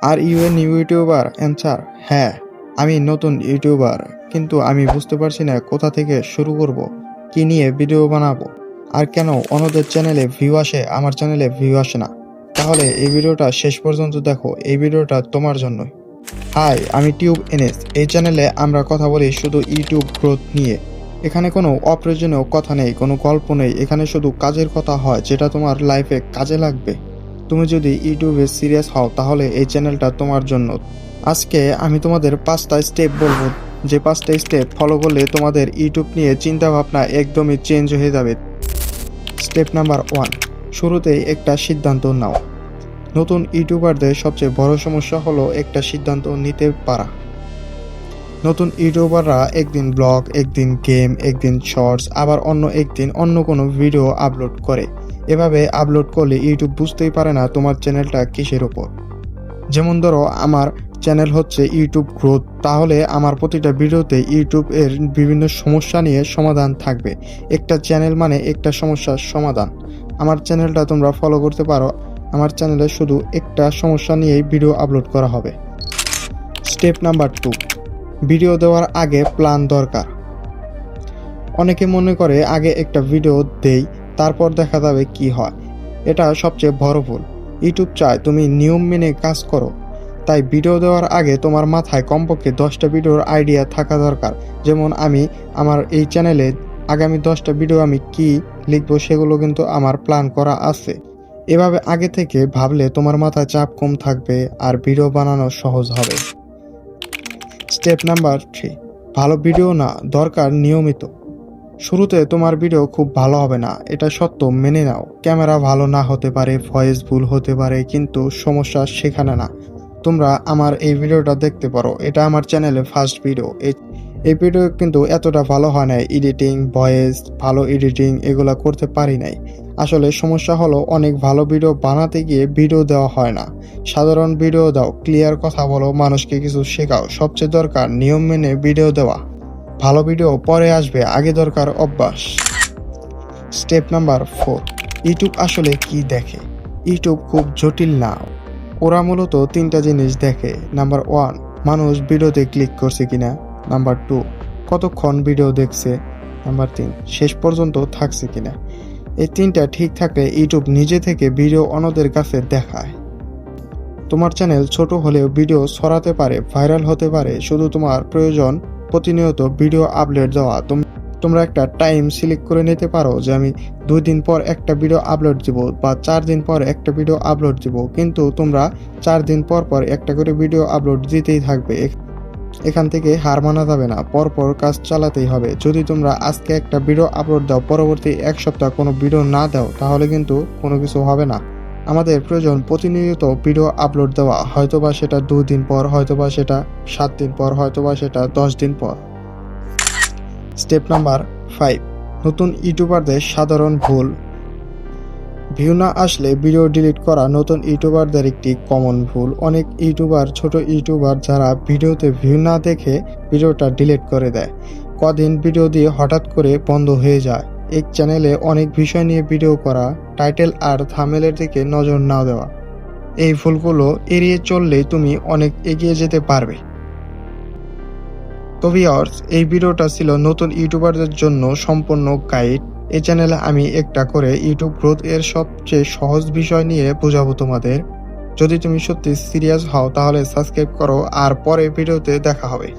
R you a new YouTuber? Answer: হ্যাঁ, আমি নতুন ইউটিউবার, কিন্তু আমি বুঝতে পারছি না কোথা থেকে শুরু করব, কি নিয়ে ভিডিও বানাবো, আর কেন অন্যদের চ্যানেলে ভিউ আসে আমার চ্যানেলে ভিউ আসে না। তাহলে এই ভিডিওটা শেষ পর্যন্ত দেখো, এই ভিডিওটা তোমার জন্যই। হাই, আমি টিউব এনএস। এই চ্যানেলে আমরা কথা বলি শুধু ইউটিউব গ্রোথ নিয়ে। এখানে কোনো অপ্রয়োজনীয় কথা নেই, কোনো গল্প নেই, এখানে শুধু কাজের কথা হয় যেটা তোমার লাইফে কাজে লাগবে। তুমি যদি ইউটিউবে সিরিয়াস হও তাহলে এই চ্যানেলটা তোমার জন্য। আজকে আমি তোমাদের 5টা স্টেপ বলবো, যে 5টা স্টেপ ফলো করলে তোমাদের ইউটিউব নিয়ে চিন্তা ভাবনা একদমই চেঞ্জ হয়ে যাবে। স্টেপ নাম্বার 1, শুরুতেই একটা সিদ্ধান্ত নাও। নতুন ইউটিউবারদের সবচেয়ে বড় সমস্যা হলো একটা সিদ্ধান্ত নিতে পারা। নতুন ইউটিউবাররা একদিন ব্লগ, একদিন গেম, একদিন শর্টস, আবার অন্য একদিন অন্য কোনো ভিডিও আপলোড করে। এভাবে আপলোড করলে ইউটিউব বুঝতেই পারে না তোমার চ্যানেলটা কিসের ওপর। যেমন ধরো, আমার চ্যানেল হচ্ছে ইউটিউব গ্রোথ, তাহলে আমার প্রতিটা ভিডিওতে ইউটিউব এর বিভিন্ন সমস্যা নিয়ে সমাধান থাকবে। একটা চ্যানেল মানে একটা সমস্যার সমাধান। আমার চ্যানেলটা তোমরা ফলো করতে পারো। আমার চ্যানেলে শুধু একটা সমস্যা নিয়েই ভিডিও আপলোড করা হবে। স্টেপ নাম্বার 2, ভিডিও দেওয়ার আগে প্ল্যান দরকার। অনেকে মনে করে আগে একটা ভিডিও দেই, তারপর দেখা যাবে কি হয়। এটা সবচেয়ে বড় ভুল। ইউটিউব চায় তুমি নিয়ম মেনে কাজ করো। তাই ভিডিও দেওয়ার আগে তোমার মাথায় কমপক্ষে 10টা ভিডিওর আইডিয়া থাকা দরকার। যেমন আমি আমার এই চ্যানেলে আগামী 10টা ভিডিও আমি কি লিখবো সেগুলো কিন্তু আমার প্ল্যান করা আছে। এভাবে আগে থেকে ভাবলে তোমার মাথায় চাপ কম থাকবে আর ভিডিও বানানো সহজ হবে। স্টেপ নাম্বার 3, ভালো ভিডিও না, দরকার নিয়মিত। শুরুতে তোমার ভিডিও খুব ভালো হবে না, এটা সত্য, মেনে নাও। ক্যামেরা ভালো না হতে পারে, ভয়েস ভুল হতে পারে, কিন্তু সমস্যা সেখানে না। তোমরা আমার এই ভিডিওটা দেখতে পারো, এটা আমার চ্যানেলে ফার্স্ট ভিডিও। এই ভিডিও কিন্তু এতটা ভালো হয় নাই। এডিটিং, ভয়েস, ভালো এডিটিং এগুলা করতে পারি নাই। আসলে সমস্যা হলো অনেক ভালো ভিডিও বানাতে গিয়ে ভিডিও দেওয়া হয় না। সাধারণ ভিডিও দাও, ক্লিয়ার কথা বলো, মানুষকে কিছু শেখাও। সবচেয়ে দরকার নিয়ম মেনে ভিডিও দেওয়া। ভালো ভিডিও পরে আসবে, আগে দরকার অভ্যাস। স্টেপ নাম্বার 4, ইউটিউব আসলে কি দেখে? ইউটিউব খুব জটিল না, ওরা মূলত 3টা জিনিস দেখে। নাম্বার 1, মানুষ ভিডিওতে ক্লিক করছে কিনা। নাম্বার 2, কতক্ষণ ভিডিও দেখছে। নাম্বার 3, শেষ পর্যন্ত থাকছে কিনা। এই 3টা ঠিক থাকলে ইউটিউব নিজে থেকে ভিডিও অন্যদের কাছে দেখায়। তোমার চ্যানেল ছোট হলেও ভিডিও ছড়াতে পারে, ভাইরাল হতে পারে। শুধু তোমার প্রয়োজন প্রতিনিয়ত ভিডিও আপলোড দেওয়া। তোমরা একটা টাইম সিলেক্ট করে নিতে পারো যে আমি 2 দিন পর একটা ভিডিও আপলোড দিব বা 4 দিন পর একটা ভিডিও আপলোড দিব, কিন্তু তোমরা 4 দিন পর পর একটা করে ভিডিও আপলোড দিতেই থাকবে। এখান থেকে হার মানা যাবে না, পরপর কাজ চালাতেই হবে। যদি তোমরা আজকে একটা ভিডিও আপলোড দাও, পরবর্তী 1 সপ্তাহ কোনো ভিডিও না দাও, তাহলে কিন্তু কোনো কিছু হবে না। আমাদের প্রয়োজন প্রতিনিয়ত ভিডিও আপলোড দেওয়া, হয়তোবা সেটা 2 দিন পর, হয়তোবা সেটা 7 দিন পর, হয়তোবা সেটা 10 দিন পর। স্টেপ নাম্বার 5, নতুন ইউটিউবারদের সাধারণ ভুল। ভিউ না আসলে ভিডিও ডিলিট করা নতুন ইউটিউবারদের একটি কমন ভুল। অনেক ইউটিউবার, ছোট ইউটিউবার যারা ভিডিওতে ভিউ না দেখে ভিডিওটা ডিলিট করে দেয়। কদিন ভিডিও দিয়ে হঠাৎ করে বন্ধ হয়ে যায়। এক চ্যানেলে অনেক বিষয় নিয়ে ভিডিও করা, টাইটেল আর থাম্বনেলের দিকে নজর না দেওয়া। এই ভুলগুলো এড়িয়ে চললেই তুমি অনেক এগিয়ে যেতে পারবে। তো ভিউয়ার্স, এই ভিডিওটা ছিল নতুন ইউটিউবারদের জন্য সম্পূর্ণ গাইড। এই চ্যানেলে আমি একটা করে ইউটিউব গ্রোথ এর সবচেয়ে সহজ বিষয় নিয়ে বোঝাবো তোমাদের। যদি তুমি সত্যি সিরিয়াস হও তাহলে সাবস্ক্রাইব করো, আর পরের ভিডিওতে দেখা হবে।